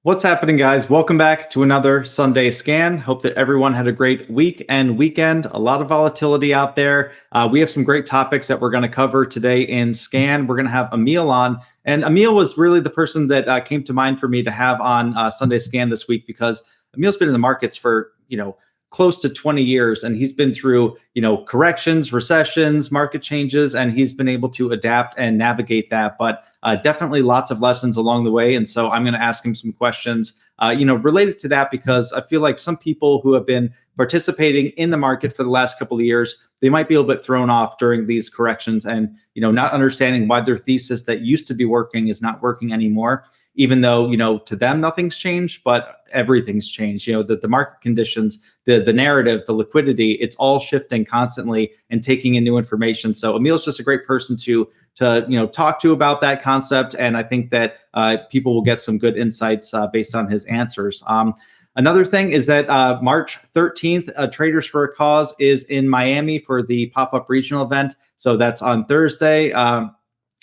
What's happening, guys? Welcome back to another Sunday Scan. Hope that everyone had a great week and weekend. A lot of volatility out there. We have some great topics that we're going to cover today in Scan. We're going to have Emil on. And Emil was really the person that came to mind for me to have on Sunday Scan this week because Emil's been in the markets for, close to 20 years, and he's been through, corrections, recessions, market changes, and he's been able to adapt and navigate that. But definitely lots of lessons along the way. And so I'm going to ask him some questions, related to that, because I feel like some people who have been participating in the market for the last couple of years, they might be a little bit thrown off during these corrections and, not understanding why their thesis that used to be working is not working anymore, even though, to them, nothing's changed, but everything's changed. The market conditions, the narrative, the liquidity, it's all shifting constantly and taking in new information. So Emil's just a great person to talk to about that concept. And I think that people will get some good insights based on his answers. Another thing is that March 13th, Traders for a Cause is in Miami for the pop-up regional event. So that's on Thursday.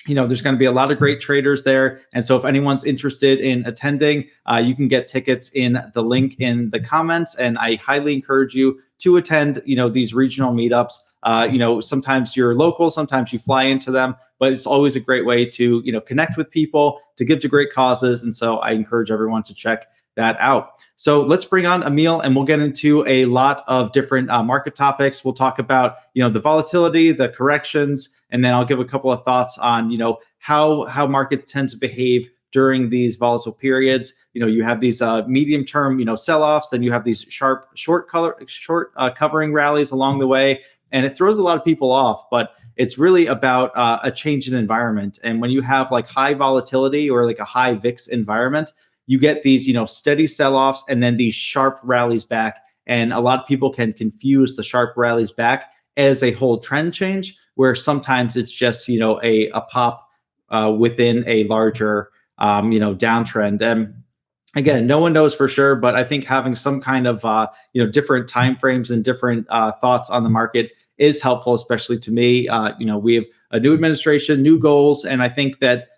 There's going to be a lot of great traders there. And so if anyone's interested in attending, you can get tickets in the link in the comments. And I highly encourage you to attend, these regional meetups. Sometimes you're local, sometimes you fly into them, but it's always a great way to, connect with people, to give to great causes. And so I encourage everyone to check that out. So let's bring on Emil and we'll get into a lot of different market topics. We'll talk about, the volatility, the corrections, and then I'll give a couple of thoughts on, how markets tend to behave during these volatile periods. You have these medium term, sell-offs, then you have these sharp short covering rallies along the way. And it throws a lot of people off, but it's really about a change in environment. And when you have like high volatility or like a high VIX environment, you get these, steady sell-offs and then these sharp rallies back. And a lot of people can confuse the sharp rallies back as a whole trend change, where sometimes it's just, a pop within a larger, downtrend. And again, no one knows for sure, but I think having some kind of, different timeframes and different thoughts on the market is helpful, especially to me. We have a new administration, new goals, and I think that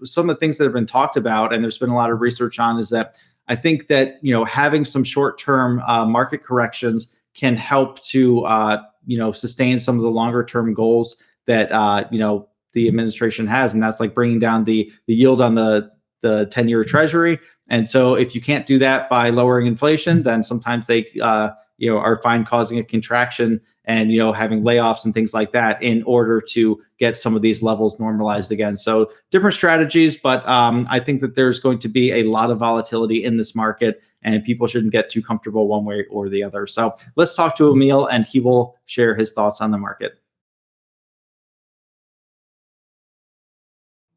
some of the things that have been talked about, and there's been a lot of research on, is that I think that, having some short-term market corrections can help to, sustain some of the longer-term goals that, the administration has. And that's like bringing down the yield on the 10-year treasury. And so if you can't do that by lowering inflation, then sometimes they, are fine causing a contraction and, having layoffs and things like that in order to get some of these levels normalized again. So different strategies, but I think that there's going to be a lot of volatility in this market and people shouldn't get too comfortable one way or the other. So let's talk to Emil and he will share his thoughts on the market.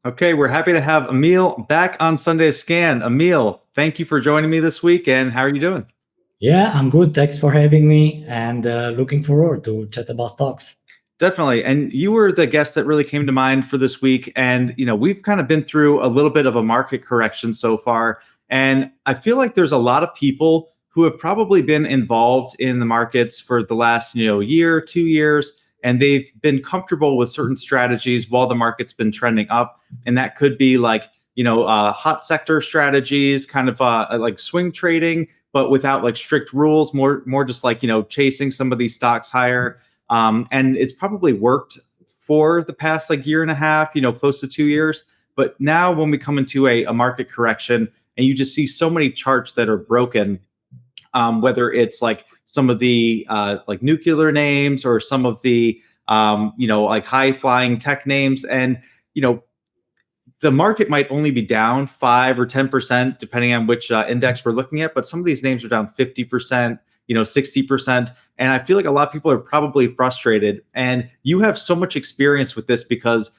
Okay, we're happy to have Emil back on Sunday Scan. Emil, thank you for joining me this week. And how are you doing? Yeah, I'm good. Thanks for having me, and looking forward to chat about stocks. Definitely. And you were the guest that really came to mind for this week. And, we've kind of been through a little bit of a market correction so far. And I feel like there's a lot of people who have probably been involved in the markets for the last, year, 2 years, and they've been comfortable with certain strategies while the market's been trending up. And that could be like, hot sector strategies, kind of like swing trading, but without like strict rules, more just like, chasing some of these stocks higher. And it's probably worked for the past like year and a half, close to 2 years. But now when we come into a market correction and you just see so many charts that are broken, whether it's like some of the like nuclear names or some of the, like high flying tech names, and, the market might only be down 5 or 10%, depending on which index we're looking at. But some of these names are down 50%, 60%. And I feel like a lot of people are probably frustrated. And you have so much experience with this because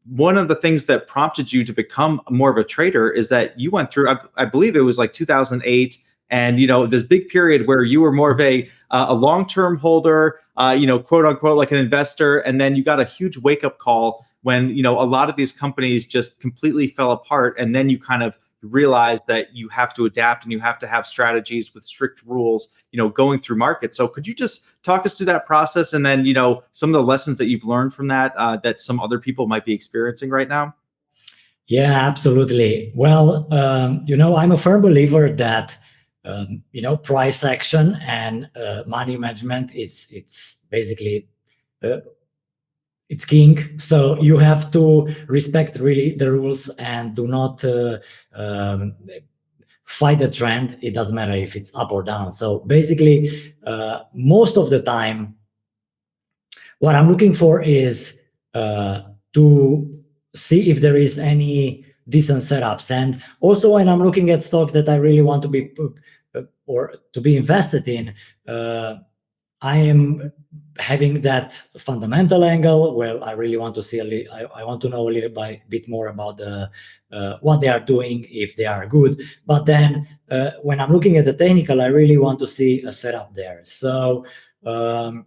one of the things that prompted you to become more of a trader is that you went through, I believe it was like 2008. And, this big period where you were more of a long-term holder, quote unquote, like an investor. And then you got a huge wake up call when, a lot of these companies just completely fell apart. And then you kind of realize that you have to adapt and you have to have strategies with strict rules, going through markets. So could you just talk us through that process and then, some of the lessons that you've learned from that, that some other people might be experiencing right now? Yeah, absolutely. Well, I'm a firm believer that price action and money management. It's basically uh, it's king. So you have to respect really the rules and do not um, fight the trend. It doesn't matter if it's up or down. So basically, most of the time, what I'm looking for is to see if there is any decent setups. And also when I'm looking at stocks that I really want to be or to be invested in, I am having that fundamental angle where I really want to see I want to know a little bit more about the what they are doing, if they are good. But then when I'm looking at the technical, I really want to see a setup there. So um,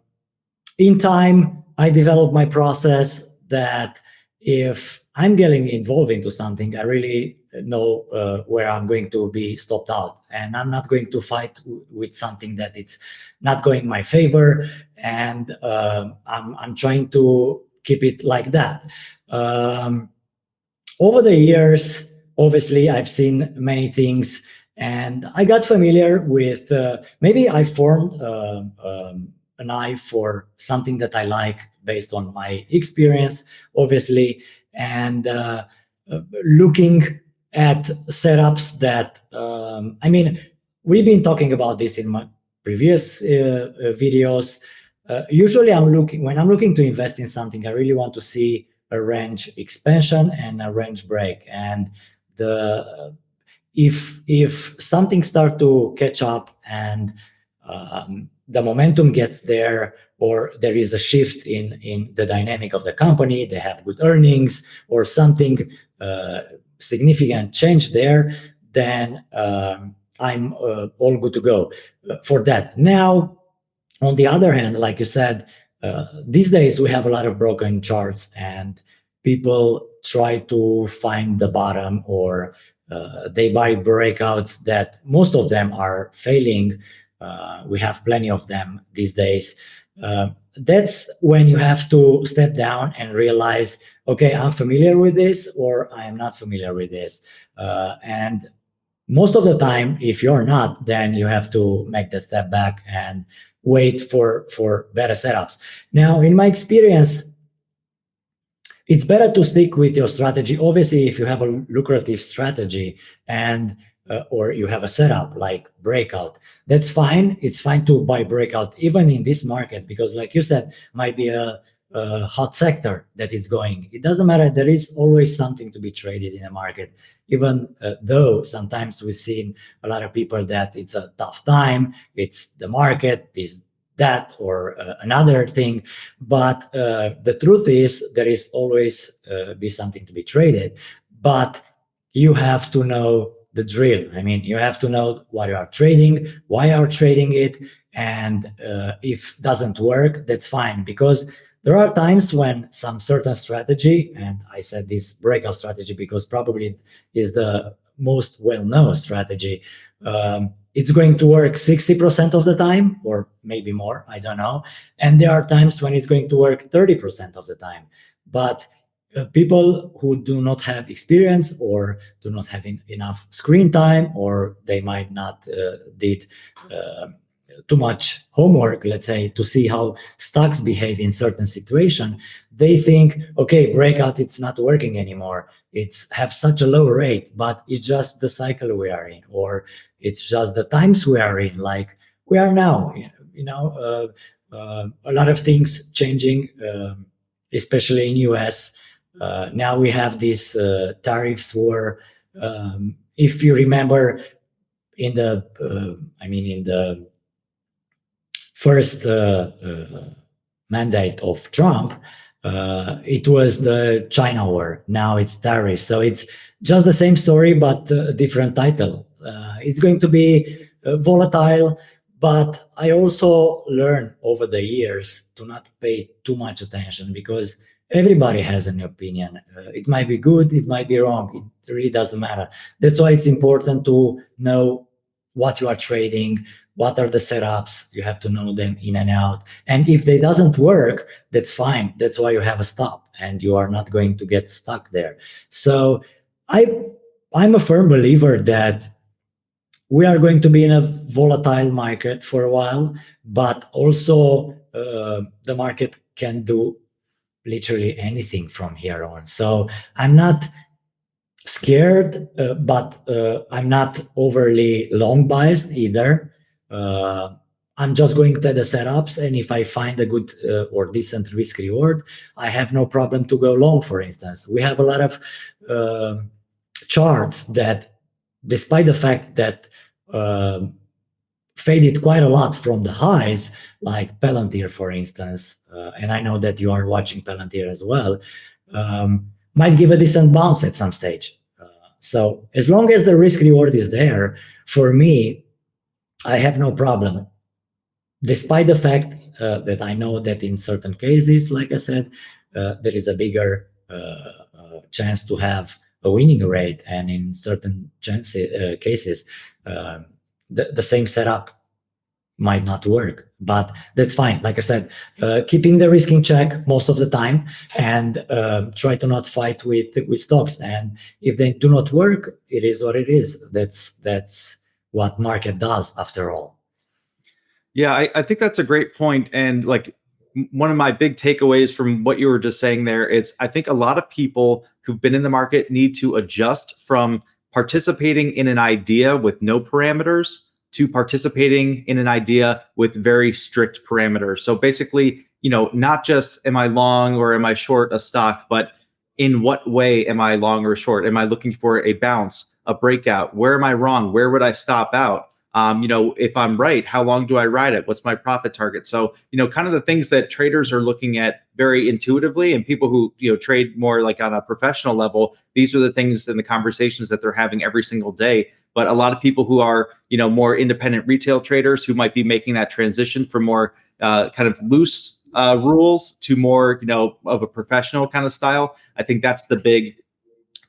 in time, I developed my process that if I'm getting involved into something, I really know where I'm going to be stopped out, and I'm not going to fight with something that it's not going my favor, and I'm trying to keep it like that. Um, Over the years, obviously, I've seen many things, and I got familiar with. Maybe I formed an eye for something that I like based on my experience, obviously, and looking at setups that. I mean, we've been talking about this in my previous videos. Usually, I'm looking to invest in something. I really want to see a range expansion and a range break. And the if something starts to catch up and the momentum gets there, or there is a shift in the dynamic of the company, they have good earnings or something uh, significant change there, then I'm all good to go for that. Now, on the other hand, like you said, these days we have a lot of broken charts, and people try to find the bottom, or they buy breakouts that most of them are failing. We have plenty of them these days. That's when you have to step down and realize, okay, I'm familiar with this, or I'm not familiar with this. And most of the time, if you're not, then you have to make the step back and wait for better setups. Now, in my experience, it's better to stick with your strategy. Obviously, if you have a lucrative strategy and or you have a setup like breakout, that's fine. It's fine to buy breakout even in this market, because like you said, might be a hot sector that is going. It doesn't matter. There is always something to be traded in a market, even though sometimes we've seen a lot of people that it's a tough time, it's the market, this, that, or another thing. But the truth is, there is always be something to be traded. But you have to know the drill. I mean, you have to know what you are trading, why you are trading it, and if doesn't work, that's fine. Because there are times when some certain strategy, and I said this breakout strategy because probably it is the most well-known strategy. It's going to work 60% of the time, or maybe more, I don't know. And there are times when it's going to work 30% of the time. But people who do not have experience, or do not have enough screen time, or they might not did uh, too much homework, let's say, to see how stocks behave in certain situation, they think, okay, breakout, it's not working anymore. It's have such a low rate, but it's just the cycle we are in, or it's just the times we are in, like we are now. A lot of things changing, especially in US. Now we have these tariffs war. If you remember, in the in the first mandate of Trump, it was the China war. Now it's tariffs. So it's just the same story, but a different title. It's going to be volatile, but I also learned over the years to not pay too much attention, because everybody has an opinion. It might be good, it might be wrong. It really doesn't matter. That's why it's important to know what you are trading, what are the setups. You have to know them in and out. And if they doesn't work, that's fine. That's why you have a stop, and you are not going to get stuck there. So I I'm a firm believer that we are going to be in a volatile market for a while, but also the market can do literally anything from here on. So I'm not scared, but I'm not overly long biased either. Uh, I'm just going to the setups, and if I find a good or decent risk reward, I have no problem to go long. For instance, we have a lot of charts that, despite the fact that um faded quite a lot from the highs, like Palantir, for instance, and I know that you are watching Palantir as well, might give a decent bounce at some stage. So as long as the risk reward is there, for me, I have no problem, despite the fact that I know that in certain cases, like I said, there is a bigger chance to have a winning rate, and in certain cases, the same setup might not work, but that's fine. Like I said, keeping the risk in check most of the time, and try to not fight with stocks. And if they do not work, it is what it is. That's what market does after all. Yeah, I think that's a great point. And like one of my big takeaways from what you were just saying there, it's I think a lot of people who've been in the market need to adjust from participating in an idea with no parameters to participating in an idea with very strict parameters. So basically, not just am I long or am I short a stock, but in what way am I long or short? Am I looking for a bounce, a breakout? Where am I wrong? Where would I stop out? If I'm right, how long do I ride it? What's my profit target? So, kind of the things that traders are looking at very intuitively, and people who, trade more like on a professional level, these are the things and the conversations that they're having every single day. But a lot of people who are, more independent retail traders who might be making that transition from more kind of loose rules to more, of a professional kind of style. I think that's the big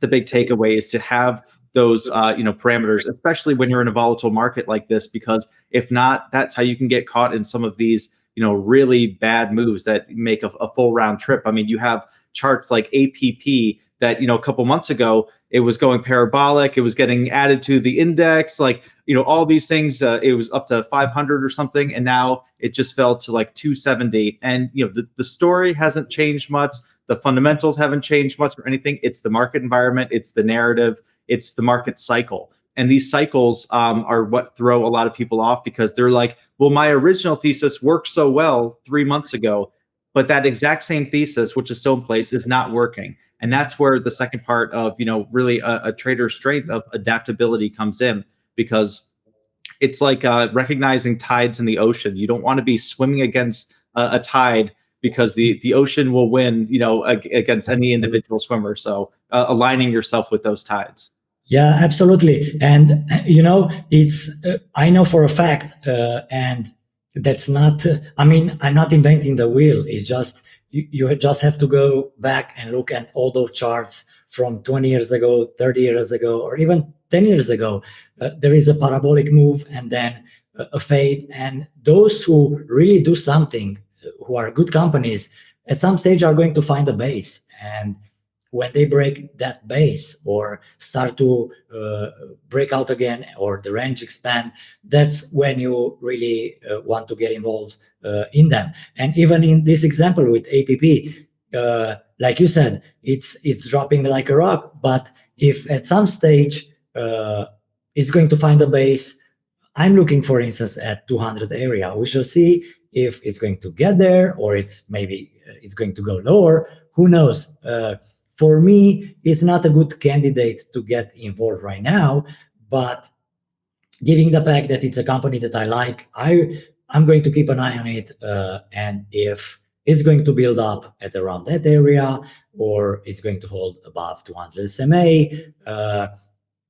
takeaway is to have those parameters, especially when you're in a volatile market like this, because if not, that's how you can get caught in some of these really bad moves that make a full round trip. I mean, you have charts like APP that a couple months ago it was going parabolic, it was getting added to the index, like all these things. It was up to 500 or something, and now it just fell to like 270. And the story hasn't changed much, the fundamentals haven't changed much or anything. It's the market environment, it's the narrative, it's the market cycle. And these cycles are what throw a lot of people off, because they're like, well, my original thesis worked so well 3 months ago, but that exact same thesis, which is still in place, is not working. And that's where the second part of, really a trader's strength of adaptability comes in, because it's like recognizing tides in the ocean. You don't want to be swimming against a tide, because the ocean will win, against any individual swimmer. So aligning yourself with those tides. Yeah, absolutely. And it's I know for a fact, and that's not. I mean, I'm not inventing the wheel. It's just you just have to go back and look at all those charts from 20 years ago, 30 years ago, or even 10 years ago. There is a parabolic move and then a fade, and those who really do something, who are good companies, at some stage are going to find a base. And when they break that base or start to break out again, or the range expand, that's when you really want to get involved in them. And even in this example with APP, like you said, it's dropping like a rock. But if at some stage it's going to find a base, I'm looking, for instance, at 200 area. We shall see if it's going to get there, or it's going to go lower. Who knows? For me, it's not a good candidate to get involved right now. But given the fact that it's a company that I like, I'm going to keep an eye on it. And if it's going to build up at around that area, or it's going to hold above 200 SMA,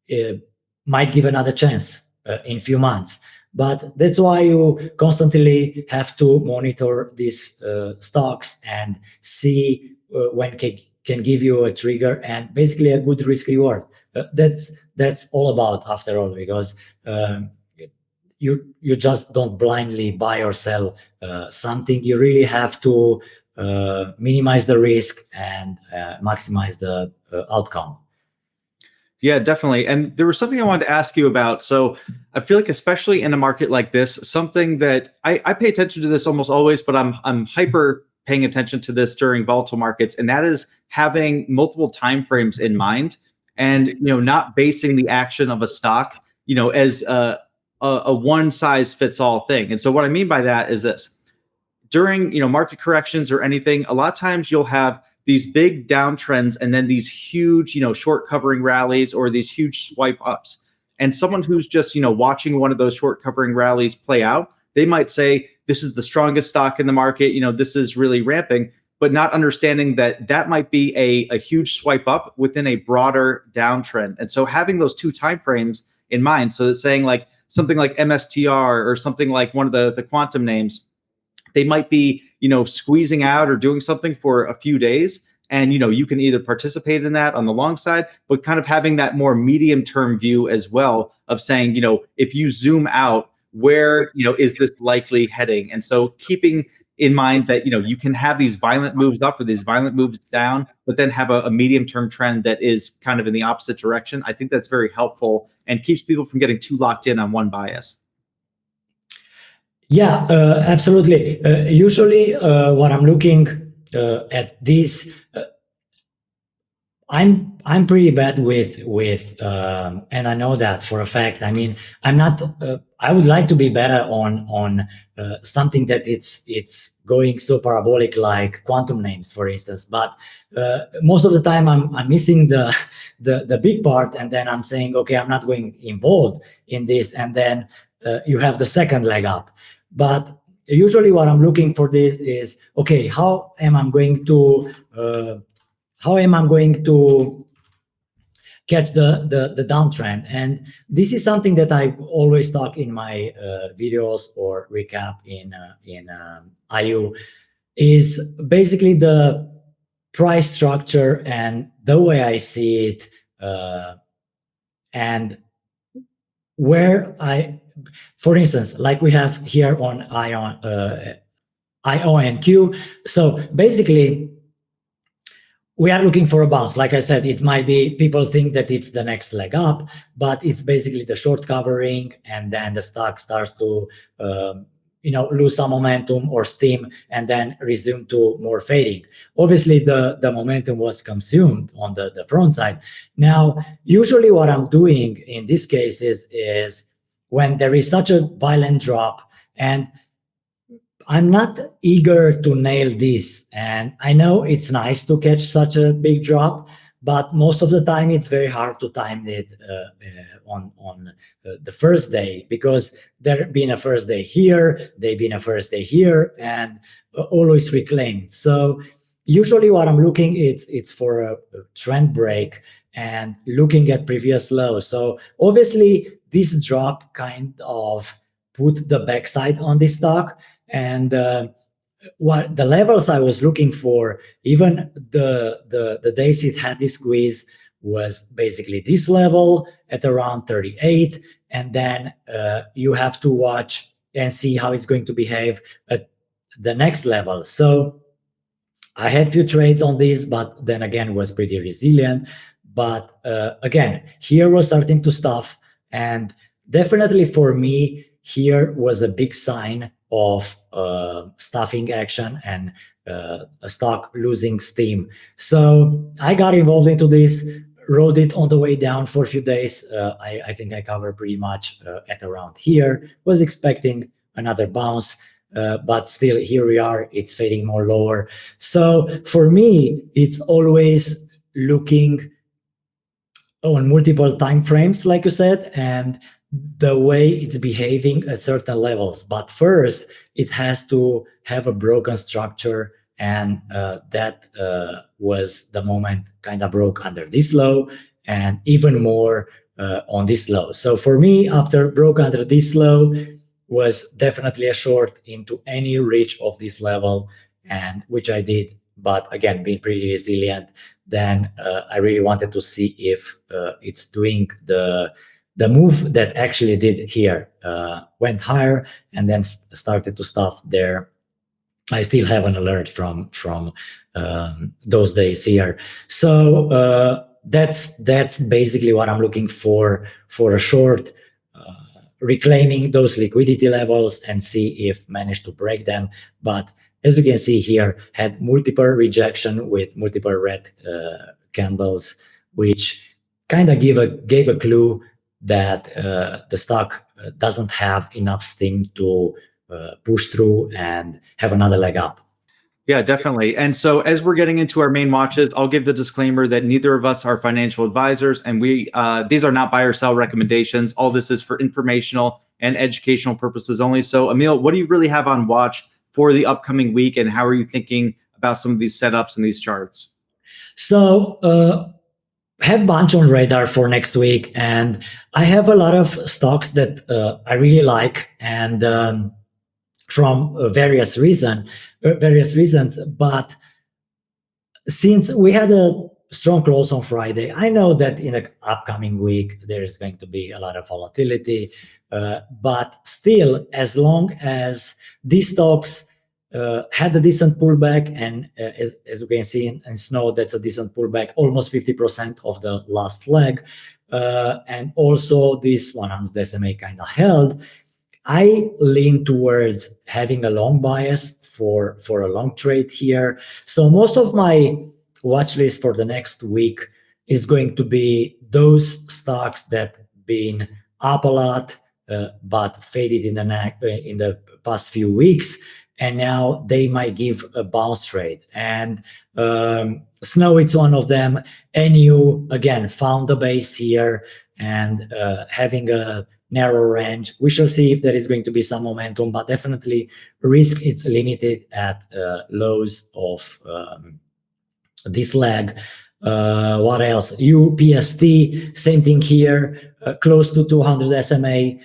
it might give another chance in few months. But that's why you constantly have to monitor these stocks and see when can give you a trigger and basically a good risk reward. That's all about, after all, because um, you just don't blindly buy or sell something. You really have to minimize the risk and maximize the outcome. Yeah, definitely. And there was something I wanted to ask you about. So I feel like, especially in a market like this, something that I pay attention to this almost always, but I'm hyper paying attention to this during volatile markets, and that is having multiple time frames in mind, and not basing the action of a stock as a one size fits all thing. And so what I mean by that is this: during market corrections or anything, a lot of times you'll have these big downtrends and then these huge short covering rallies or these huge swipe ups. And someone who's just watching one of those short covering rallies play out, they might say this is the strongest stock in the market, this is really ramping, but not understanding that that might be a huge swipe up within a broader downtrend. And so having those two time frames in mind, so it's saying like something like MSTR or something like one of the quantum names, they might be squeezing out or doing something for a few days, and you can either participate in that on the long side, but kind of having that more medium term view as well of saying, if you zoom out, where is this likely heading? And so keeping in mind that you can have these violent moves up or these violent moves down, but then have a medium term trend that is kind of in the opposite direction. I think that's very helpful and keeps people from getting too locked in on one bias. Yeah, absolutely. Usually, what I'm looking at this, I'm pretty bad with and I know that for a fact. I mean, I'm not. I would like to be better on something that it's going so parabolic like quantum names, for instance. But most of the time, I'm missing the big part, and then I'm saying, okay, I'm not going involved in this, and then you have the second leg up. But usually, what I'm looking for this is, okay, how am I going to catch the downtrend? And this is something that I always talk in my videos or recap in IU, is basically the price structure and the way I see it, and where for instance, like we have here on IONQ. So basically, we are looking for a bounce. Like I said, it might be, people think that it's the next leg up, but it's basically the short covering, and then the stock starts to lose some momentum or steam, and then resume to more fading. Obviously, the momentum was consumed on the front side. Now, usually what I'm doing in these cases is when there is such a violent drop, and I'm not eager to nail this, and I know it's nice to catch such a big drop, but most of the time it's very hard to time it on the first day, because there been a first day here, there been a first day here, and always reclaimed. So usually what I'm looking, it's for a trend break and looking at previous lows. So obviously this drop kind of put the backside on this stock, and what the levels I was looking for, even the days it had this squeeze, was basically this level at around 38, and then you have to watch and see how it's going to behave at the next level. So I had few trades on this, but then again was pretty resilient. But again, here was starting to stuff, and definitely for me, here was a big sign of stuffing action and a stock losing steam. So I got involved into this, rode it on the way down for a few days. I think I covered pretty much at around here. Was expecting another bounce, but still here we are. It's fading more lower. So for me, it's always looking on multiple time frames, like you said, and the way it's behaving at certain levels. But first, it has to have a broken structure, and that was the moment kind of broke under this low, and even more on this low. So for me, after broke under this low, was definitely a short into any reach of this level, and which I did. But again, being pretty resilient, then I really wanted to see if it's doing the move that actually did here, went higher and then started to stuff there. I still have an alert from those days here. So that's basically what I'm looking for a short, reclaiming those liquidity levels and see if managed to break them. But as you can see here, had multiple rejection with multiple red candles, which kind of gave a clue that the stock doesn't have enough steam to push through and have another leg up. Yeah, definitely. And so, as we're getting into our main watches, I'll give the disclaimer that neither of us are financial advisors, and these are not buy or sell recommendations. All this is for informational and educational purposes only. So, Emil, what do you really have on watch for the upcoming week, and how are you thinking about some of these setups and these charts? So, have a bunch on radar for next week, and I have a lot of stocks that I really like, and from various reasons. But since we had a strong close on Friday, I know that in the upcoming week there is going to be a lot of volatility. But still, as long as these stocks had a decent pullback, and as you can see in Snow, that's a decent pullback, almost 50% of the last leg, and also this 100 SMA kind of held. I lean towards having a long bias for a long trade here. So most of my watch list for the next week is going to be those stocks that been up a lot, but faded in the past few weeks, and now they might give a bounce trade. And Snow, it's one of them. NU again found the base here and having a narrow range. We shall see if there is going to be some momentum, but definitely risk it's limited at lows of this leg. What else? UPST, same thing here, close to 200 SMA,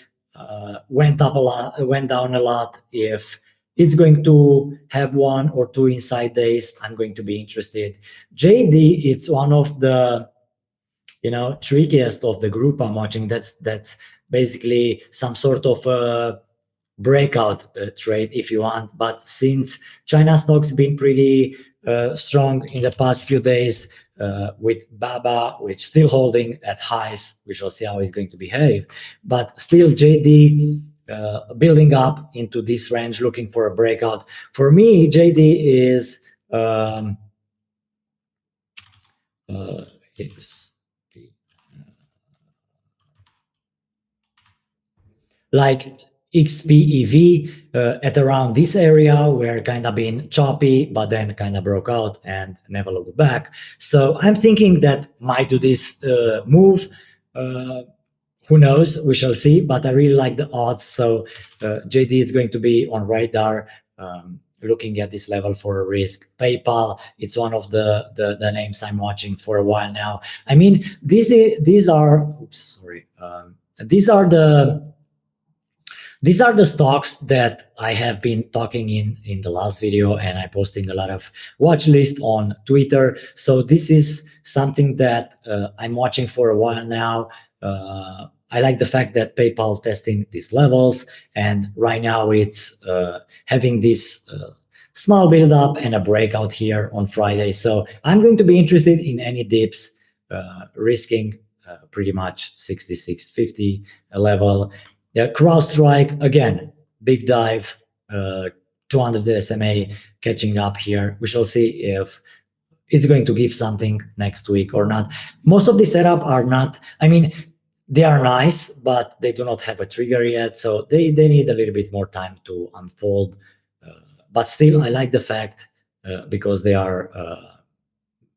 went up a lot, went down a lot. If it's going to have one or two inside days, I'm going to be interested. JD, it's one of the trickiest of the group I'm watching. That's basically some sort of breakout trade if you want. But since China stocks been pretty strong in the past few days, with BABA, which still holding at highs, we shall see how it's going to behave. But still, JD building up into this range, looking for a breakout. For me, JD is like XPEV at around this area where kind of been choppy, but then kind of broke out and never looked back. So I'm thinking that might do this move. Who knows? We shall see. But I really like the odds. So JD is going to be on radar. Looking at this level for a risk. PayPal, it's one of the names I'm watching for a while now. I mean, these are the stocks that I have been talking in the last video, and I posting a lot of watch list on Twitter. So this is something that I'm watching for a while now. I like the fact that PayPal testing these levels, and right now it's having this small build up and a breakout here on Friday. So I'm going to be interested in any dips, risking pretty much 66.50 level. CrowdStrike, again, big dive, 200 SMA catching up here. We shall see if it's going to give something next week or not. Most of the setup are not, I mean, they are nice, but they do not have a trigger yet. So they need a little bit more time to unfold. But still, I like the fact because they are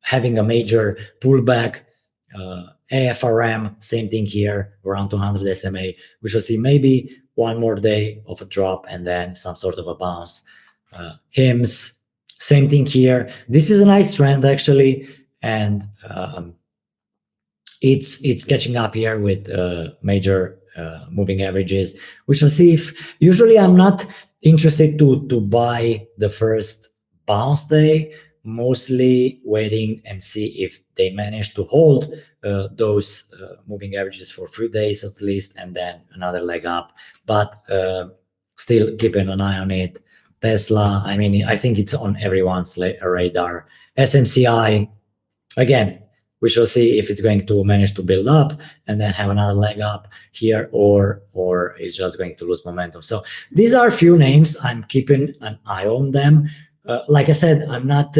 having a major pullback. AFRM, same thing here, around 200 SMA. We shall see maybe one more day of a drop and then some sort of a bounce. HIMS, same thing here. This is a nice trend actually, and it's catching up here with major moving averages. We shall see if, usually I'm not interested to buy the first bounce day, mostly waiting and see if they manage to hold those moving averages for 3 days at least, and then another leg up. But still keeping an eye on it. Tesla, I mean, I think it's on everyone's radar. SMCI, again, we shall see if it's going to manage to build up and then have another leg up here, or it's just going to lose momentum. So these are a few names. I'm keeping an eye on them. Like I said, I'm not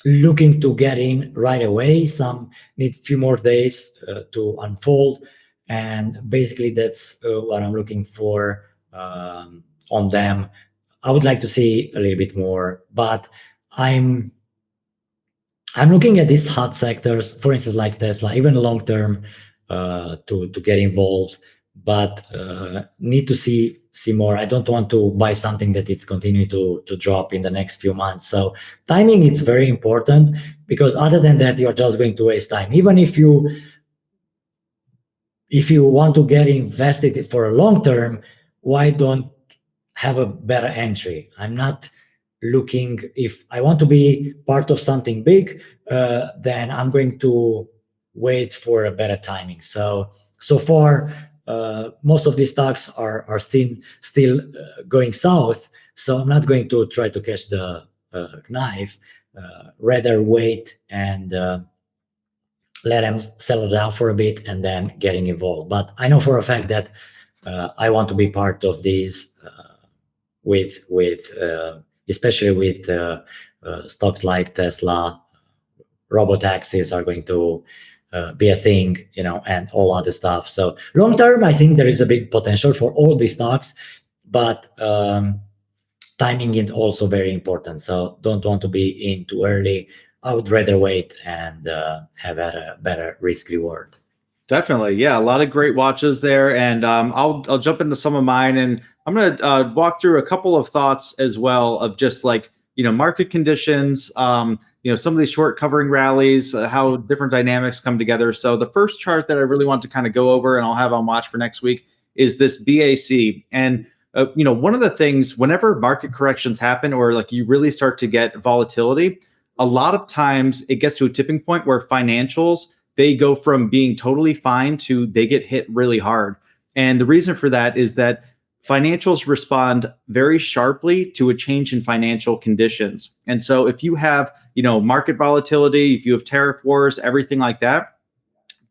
looking to get in right away. Some need a few more days to unfold, and basically that's what I'm looking for on them. I would like to see a little bit more, but I'm looking at these hot sectors, for instance, like Tesla, even long term, to get involved, but need to see more. I don't want to buy something that it's continuing to drop in the next few months. So timing is very important, because other than that, you're just going to waste time. Even if you want to get invested for a long term, why don't have a better entry? I'm not looking, if I want to be part of something big, then I'm going to wait for a better timing. So far, most of these stocks are still going south. So I'm not going to try to catch the knife, rather wait and let them settle down for a bit and then getting involved. But I know for a fact that I want to be part of these with especially with stocks like Tesla. Robotaxis are going to be a thing, and all other stuff. So long term, I think there is a big potential for all these stocks, but timing is also very important. So don't want to be in too early. I would rather wait and have a better risk reward. Definitely, yeah, a lot of great watches there, and I'll jump into some of mine, and I'm gonna walk through a couple of thoughts as well of just like market conditions, some of these short covering rallies, how different dynamics come together. So the first chart that I really want to kind of go over, and I'll have on watch for next week, is this BAC, and one of the things whenever market corrections happen or like you really start to get volatility, a lot of times it gets to a tipping point where financials, they go from being totally fine to they get hit really hard. And the reason for that is that financials respond very sharply to a change in financial conditions. And so if you have, market volatility, if you have tariff wars, everything like that,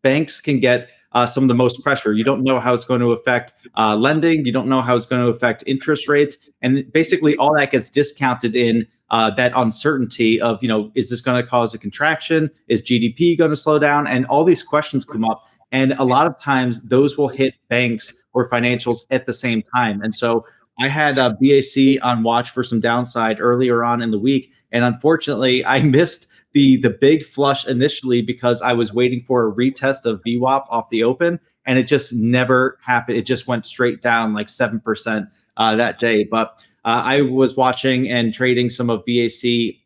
banks can get some of the most pressure. You don't know how it's going to affect lending. You don't know how it's going to affect interest rates. And basically all that gets discounted in that uncertainty of, is this going to cause a contraction? Is GDP going to slow down? And all these questions come up. And a lot of times those will hit banks or financials at the same time. And so I had a BAC on watch for some downside earlier on in the week. And unfortunately, I missed the big flush initially because I was waiting for a retest of VWAP off the open, and it just never happened. It just went straight down like 7% that day. But I was watching and trading some of BAC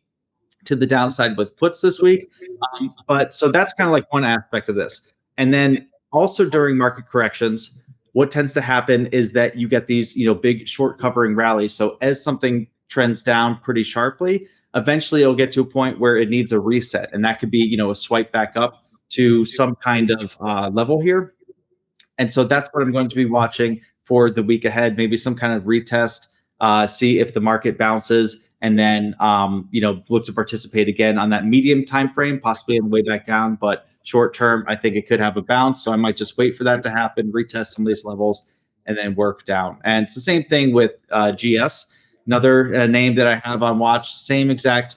to the downside with puts this week. But so that's kind of like one aspect of this. And then also during market corrections, what tends to happen is that you get these, big short covering rallies. So as something trends down pretty sharply, eventually it'll get to a point where it needs a reset. And that could be, a swipe back up to some kind of level here. And so that's what I'm going to be watching for the week ahead, maybe some kind of retest, see if the market bounces, and then look to participate again on that medium time frame, possibly on the way back down. But short term, I think it could have a bounce. So I might just wait for that to happen, retest some of these levels, and then work down. And it's the same thing with GS, another name that I have on watch, same exact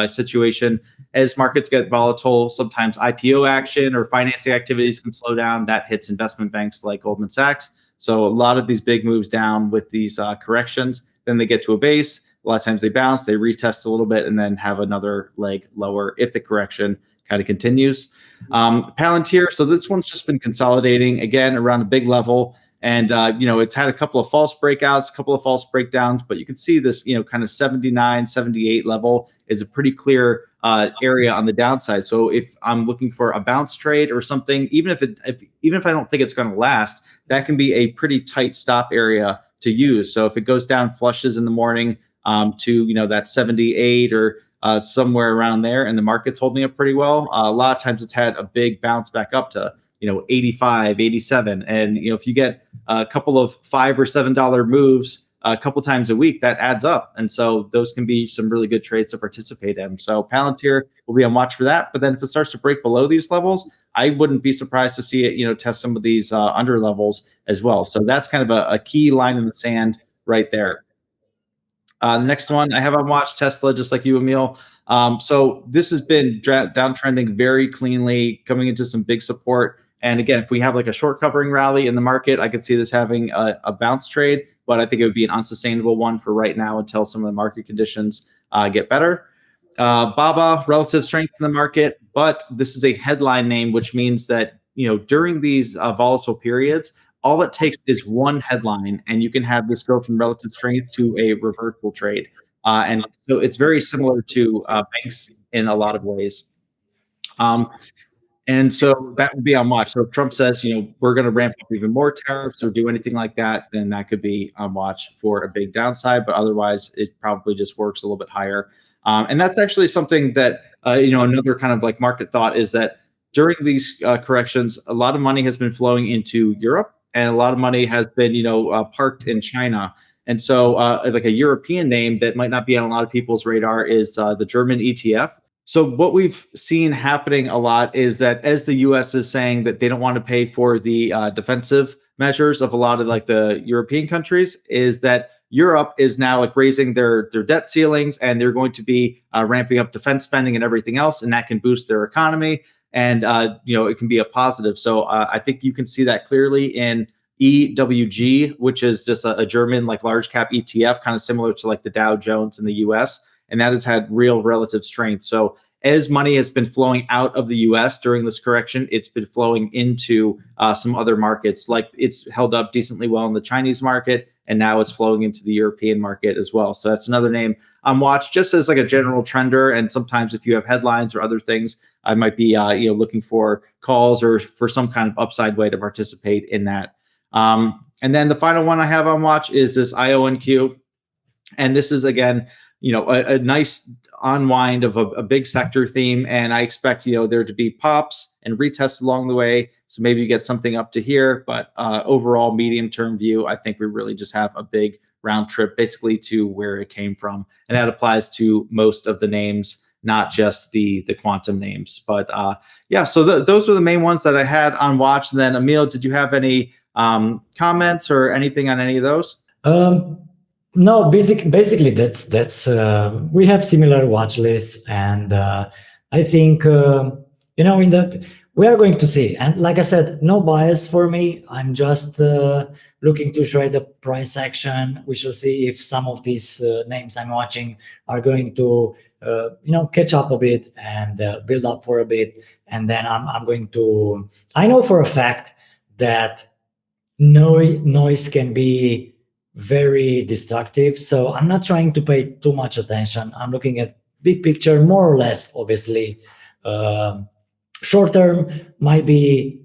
situation. As markets get volatile, sometimes IPO action or financing activities can slow down. That hits investment banks like Goldman Sachs. So a lot of these big moves down with these corrections, then they get to a base. A lot of times they bounce, they retest a little bit, and then have another leg lower if the correction kind of continues. Palantir, so this one's just been consolidating again around a big level. And, it's had a couple of false breakouts, a couple of false breakdowns, but you can see this, kind of 79, 78 level is a pretty clear area on the downside. So if I'm looking for a bounce trade or something, even if I don't think it's going to last, that can be a pretty tight stop area to use. So if it goes down, flushes in the morning to, that 78 or somewhere around there, and the market's holding up pretty well, a lot of times it's had a big bounce back up to 85, 87. And, if you get a couple of $5 or $7 moves a couple times a week, that adds up. And so those can be some really good trades to participate in. So Palantir will be on watch for that. But then if it starts to break below these levels, I wouldn't be surprised to see it, test some of these under levels as well. So that's kind of a key line in the sand right there. The next one I have on watch, Tesla, just like you, Emil. So this has been downtrending very cleanly, coming into some big support. And again, if we have like a short covering rally in the market, I could see this having a bounce trade, but I think it would be an unsustainable one for right now until some of the market conditions get better. Baba, relative strength in the market, but this is a headline name, which means that during these volatile periods, all it takes is one headline, and you can have this go from relative strength to a reversal trade. And so it's very similar to banks in a lot of ways. And so that would be on watch. So if Trump says, we're going to ramp up even more tariffs or do anything like that, then that could be on watch for a big downside. But otherwise, it probably just works a little bit higher. And that's actually something that, another kind of like market thought is that during these corrections, a lot of money has been flowing into Europe and a lot of money has been, parked in China. And so like a European name that might not be on a lot of people's radar is the German ETF. So what we've seen happening a lot is that as the U.S. is saying that they don't want to pay for the defensive measures of a lot of like the European countries, is that Europe is now like raising their debt ceilings and they're going to be ramping up defense spending and everything else, and that can boost their economy and it can be a positive. So I think you can see that clearly in EWG, which is just a German like large cap ETF, kind of similar to like the Dow Jones in the U.S. And that has had real relative strength. So as money has been flowing out of the U.S. during this correction, it's been flowing into some other markets. Like it's held up decently well in the Chinese market, and now it's flowing into the European market as well. So that's another name on watch, just as like a general trender. And sometimes if you have headlines or other things, I might be looking for calls or for some kind of upside way to participate in that. And then the final one I have on watch is this IONQ. And this is, again, a nice unwind of a big sector theme. And I expect, there to be pops and retests along the way. So maybe you get something up to here. But overall, medium-term view, I think we really just have a big round trip basically to where it came from. And that applies to most of the names, not just the quantum names. But yeah, so those are the main ones that I had on watch. And then, Emil, did you have any comments or anything on any of those? No, basically that's we have similar watch lists, and I think we are going to see. And like I said, no bias for me. I'm just looking to trade the price action. We shall see if some of these names I'm watching are going to catch up a bit and build up for a bit, and then I'm going to. I know for a fact that noise can be very destructive, so I'm not trying to pay too much attention. I'm looking at big picture, more or less. Obviously, short term might be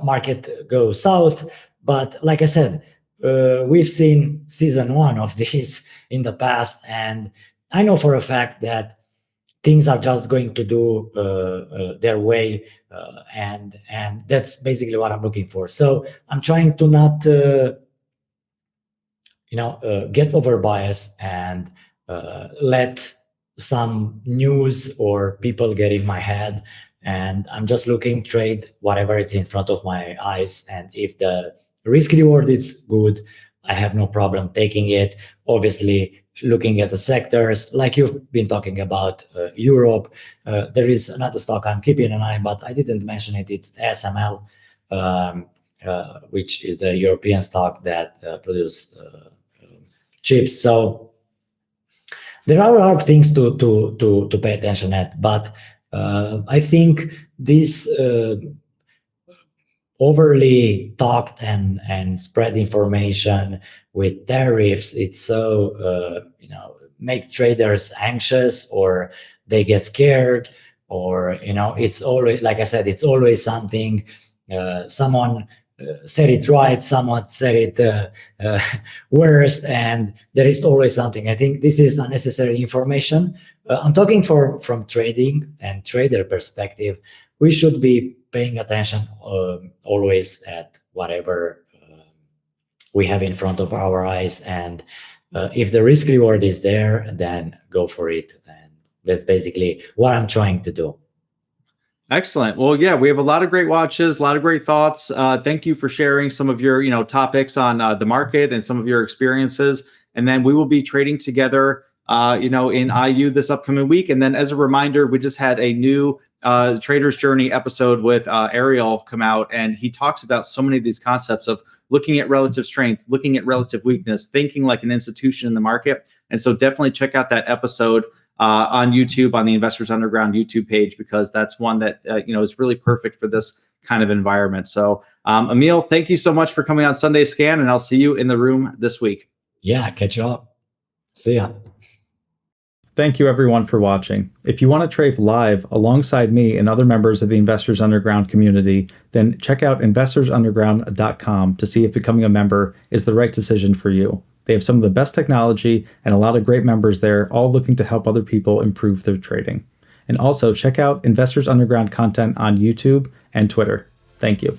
market go south, but like I said, we've seen season one of this in the past, and I know for a fact that things are just going to do their way, and that's basically what I'm looking for. So I'm trying to not get over bias and let some news or people get in my head, and I'm just looking trade whatever it's in front of my eyes, and if the risk reward is good, I have no problem taking it. Obviously, looking at the sectors like you've been talking about, Europe, there is another stock I'm keeping an eye, but I didn't mention it. It's SML, which is the European stock that produce chips. So there are a lot of things to pay attention at, but I think this overly talked and spread information with tariffs, it's so make traders anxious, or they get scared, or it's always, like I said, it's always something. Someone said it right, someone said it worse, and there is always something. I think this is unnecessary information. I'm talking from trading and trader perspective. We should be paying attention always at whatever we have in front of our eyes. And if the risk reward is there, then go for it. And that's basically what I'm trying to do. Excellent. Well, yeah, we have a lot of great watches, a lot of great thoughts. Thank you for sharing some of your, topics on the market and some of your experiences. And then we will be trading together, in IU this upcoming week. And then, as a reminder, we just had a new Trader's Journey episode with Ariel come out, and he talks about so many of these concepts of looking at relative strength, looking at relative weakness, thinking like an institution in the market. And so, definitely check out that episode on YouTube, on the Investors Underground YouTube page, because that's one that is really perfect for this kind of environment. So, Emil, thank you so much for coming on Sunday Scan, and I'll see you in the room this week. Yeah, catch you up. See ya. Thank you, everyone, for watching. If you want to trade live alongside me and other members of the Investors Underground community, then check out investorsunderground.com to see if becoming a member is the right decision for you. They have some of the best technology and a lot of great members there, all looking to help other people improve their trading. And also check out Investors Underground content on YouTube and Twitter. Thank you.